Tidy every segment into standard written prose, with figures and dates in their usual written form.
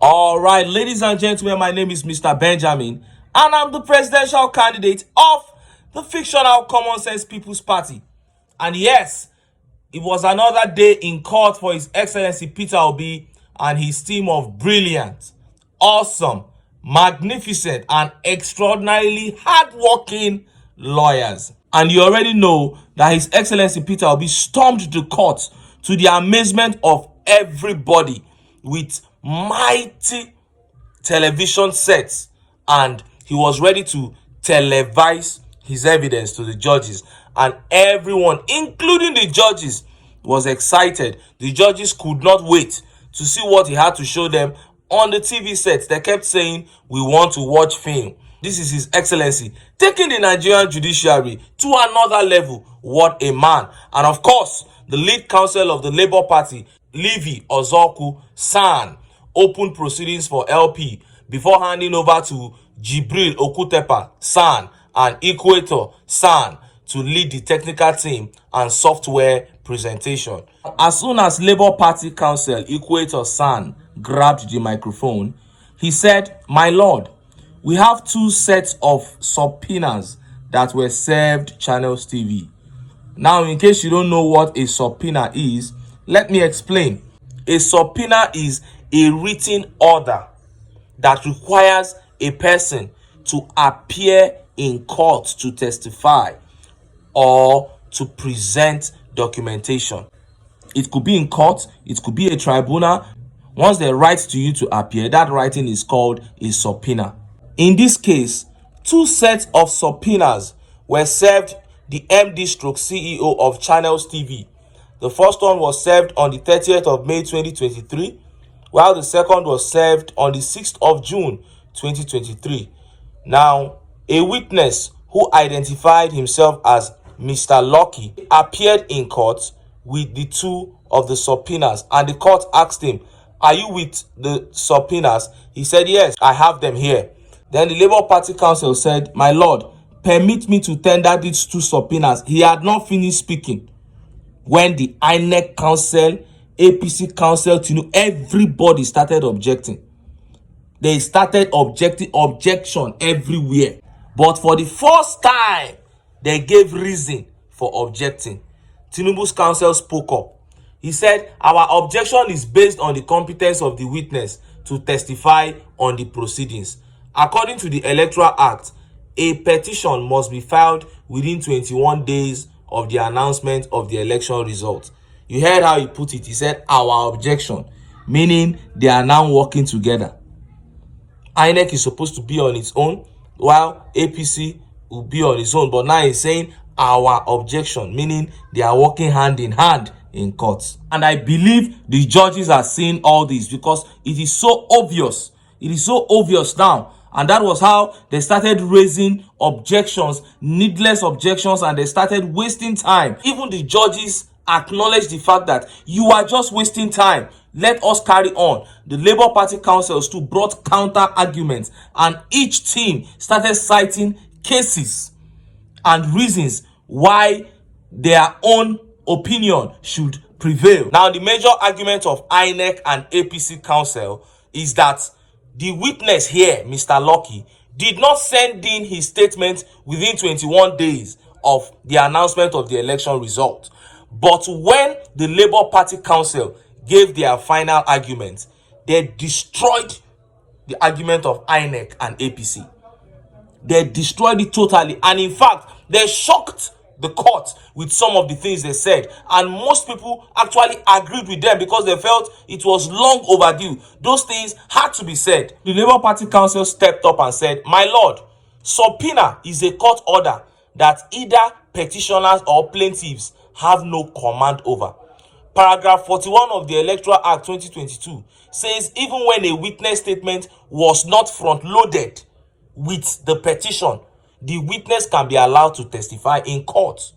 All right, ladies and gentlemen, my name is Mr. Benjamin, and I'm the presidential candidate of the fictional Common Sense People's Party. And yes, it was another day in court for His Excellency Peter Obi and his team of brilliant, awesome, magnificent, and extraordinarily hardworking lawyers. And you already know that His Excellency Peter Obi stormed the court to the amazement of everybody with mighty television sets, and he was ready to televise his evidence to the judges, and everyone, including the judges, was excited. The judges could not wait to see what he had to show them on the TV sets. They kept saying, "We want to watch film." This is His Excellency taking the Nigerian judiciary to another level. What a man. And of course, the lead counsel of the Labour Party, Levi Ozoku San, opened proceedings for LP before handing over to Jibril Okutepa San and Equator San to lead the technical team and software presentation. As soon as Labour Party counsel Equator San grabbed the microphone, he said, "My lord, we have two sets of subpoenas that were served Channels TV." Now, in case you don't know what a subpoena is, let me explain. A subpoena is a written order that requires a person to appear in court to testify or to present documentation. It could be in court, it could be a tribunal. Once they write to you to appear, that writing is called a subpoena. In this case, two sets of subpoenas were served the MD/CEO of Channels TV. The first one was served on the 30th of May 2023, while the second was served on the 6th of June 2023. Now, a witness who identified himself as Mr. Lucky appeared in court with the two of the subpoenas, and the court asked him, "Are you with the subpoenas?" He said, "Yes, I have them here." Then the Labour Party counsel said, "My lord, permit me to tender these two subpoenas." He had not finished speaking when the INEC counsel, APC counsel, everybody started objecting. They started objection everywhere. But for the first time, they gave reason for objecting. Tinubu's counsel spoke up. He said, "Our objection is based on the competence of the witness to testify on the proceedings. According to the Electoral Act, a petition must be filed within 21 days of the announcement of the election result." You heard how he put it. He said, "Our objection," meaning they are now working together. INEC is supposed to be on its own, while APC will be on its own. But now he's saying our objection, meaning they are working hand in hand in court. And I believe the judges are seeing all this because it is so obvious. It is so obvious now. And that was how they started raising objections, needless objections, and they started wasting time. Even the judges acknowledged the fact that you are just wasting time. Let us carry on. The Labour Party counsels too brought counter arguments, and each team started citing cases and reasons why their own opinion should prevail. Now, the major argument of INEC and APC counsel is that the witness here, Mr. Lucky, did not send in his statement within 21 days of the announcement of the election result. But when the Labour Party counsel gave their final argument, they destroyed the argument of INEC and APC. They destroyed it totally. And in fact, they shocked the court with some of the things they said. And most people actually agreed with them because they felt it was long overdue. Those things had to be said. The Labour Party counsel stepped up and said, "My lord, subpoena is a court order that either petitioners or plaintiffs have no command over. Paragraph 41 of the Electoral Act 2022 says even when a witness statement was not front-loaded with the petition, the witness can be allowed to testify in court.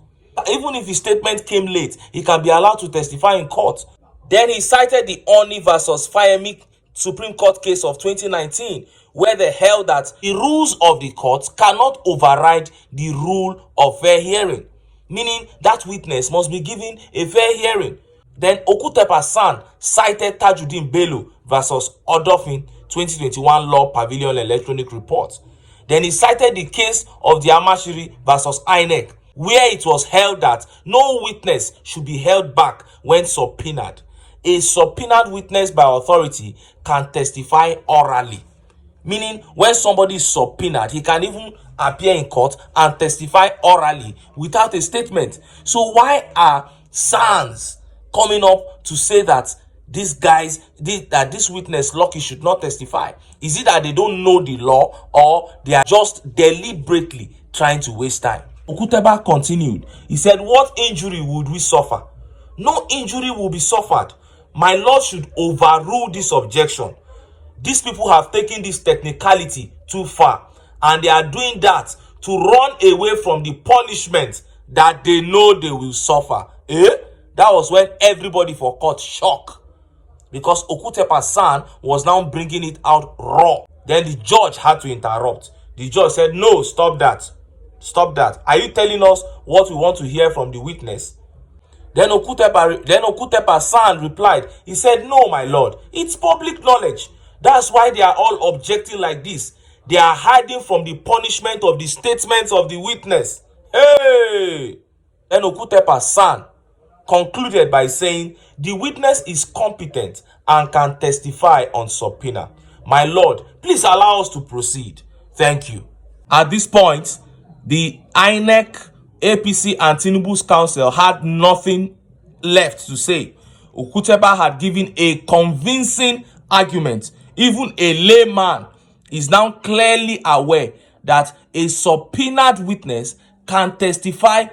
Even if his statement came late, he can be allowed to testify in court." Then he cited the Oni versus Fayemi Supreme Court case of 2019, where they held that the rules of the court cannot override the rule of fair hearing, meaning that witness must be given a fair hearing. Then Okutepa's son cited Tajuddin Bello versus Odofin 2021 Law Pavilion Electronic Report. Then he cited the case of the Amashiri versus INEC, where it was held that no witness should be held back when subpoenaed. A subpoenaed witness by authority can testify orally. Meaning, when somebody is subpoenaed, he can even appear in court and testify orally without a statement. So why are SANS coming up to say that this witness Lucky should not testify? Is it that they don't know the law, or they are just deliberately trying to waste time? Okuteba continued. He said, what injury would we suffer? No injury will be suffered. My lord should overrule this objection. These people have taken this technicality too far, and they are doing that to run away from the punishment that they know they will suffer. That was when everybody for court shocked, because Okutepa's son was now bringing it out raw. Then the judge had to interrupt. The judge said, no, stop that. Stop that. Are you telling us what we want to hear from the witness? Then Okutepa's son replied. He said, no, my lord, it's public knowledge. That's why they are all objecting like this. They are hiding from the punishment of the statements of the witness. Hey! Then Okutepa's son concluded by saying, the witness is competent and can testify on subpoena. My lord, please allow us to proceed. Thank you. At this point, the INEC, APC, and Tinubu's counsel had nothing left to say. Okuteba had given a convincing argument. Even a layman is now clearly aware that a subpoenaed witness can testify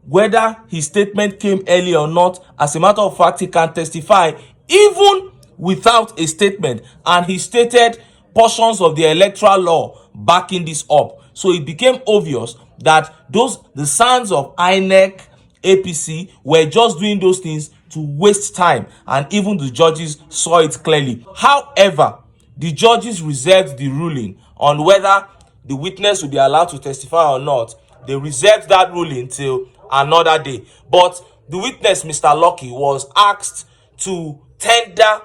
whether his statement came early or not. As a matter of fact, he can testify even without a statement, and he stated portions of the electoral law backing this up. So it became obvious that the sons of INEC, APC were just doing those things to waste time, and even the judges saw it clearly. However, the judges reserved the ruling on whether the witness will be allowed to testify or not. They reserved that ruling till another day. But the witness, Mr. Lucky, was asked to tender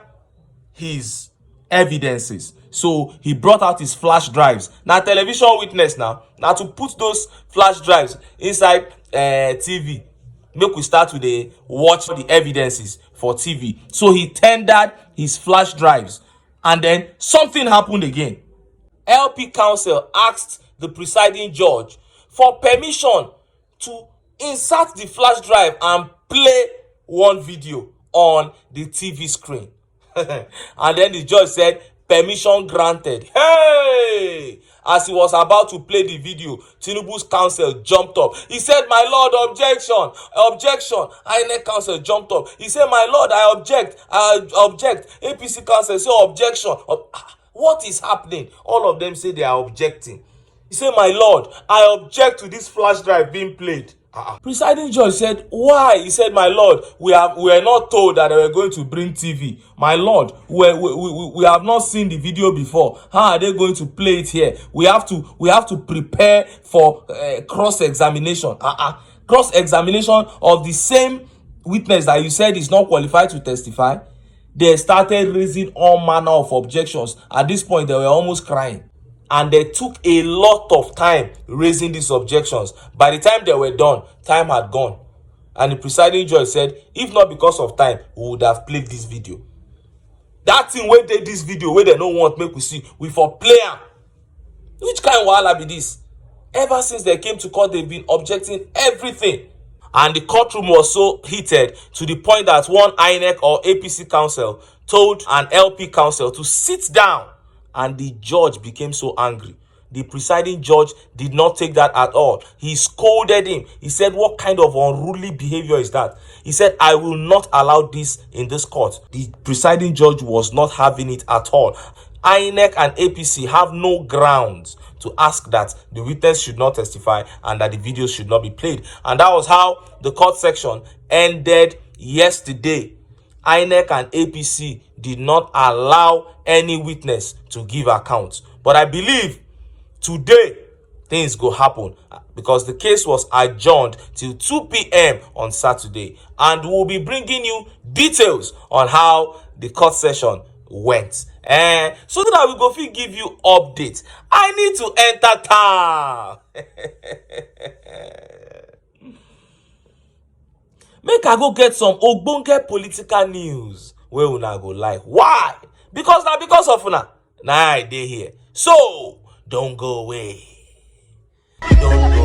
his evidences. So he brought out his flash drives. Now, television witness now to put those flash drives inside TV. Make we start with the watch the evidences for TV. So he tendered his flash drives, and then something happened again. LP counsel asked the presiding judge for permission to insert the flash drive and play one video on the TV screen. And then the judge said, permission granted. Hey! As he was about to play the video, Tinubu's counsel jumped up. He said, my lord, objection, objection. INEC counsel jumped up. He said, my lord, I object, APC counsel said, objection. What is happening? All of them say they are objecting. He said, my lord, I object to this flash drive being played. Presiding judge said, why? He said, my lord, we were not told that they were going to bring TV. My lord, we have not seen the video before. How are they going to play it here? We have to prepare for cross-examination. Cross-examination of the same witness that you said is not qualified to testify. They started raising all manner of objections. At this point, they were almost crying. And they took a lot of time raising these objections. By the time they were done, time had gone. And the presiding judge said, if not because of time, we would have played this video. That thing where they this video, where they don't want make we see, we for player. Which kind of wahala be this? Ever since they came to court, they've been objecting everything. And the courtroom was so heated to the point that one INEC or APC counsel told an LP counsel to sit down. And the judge became so angry. The presiding judge did not take that at all. He scolded him. He said, what kind of unruly behavior is that? He said, I will not allow this in this court. The presiding judge was not having it at all. INEC and APC have no grounds to ask that the witness should not testify and that the videos should not be played. And that was how the court section ended yesterday. INEC and APC did not allow any witness to give account. But I believe today things go happen, because the case was adjourned till 2 p.m. on Saturday, and we'll be bringing you details on how the court session went, so that we go fit give you updates. I need to enter town. Make I go get some ogbonge political news wey una go like. Why? Because na because of una na I dey here. So don't go away. Don't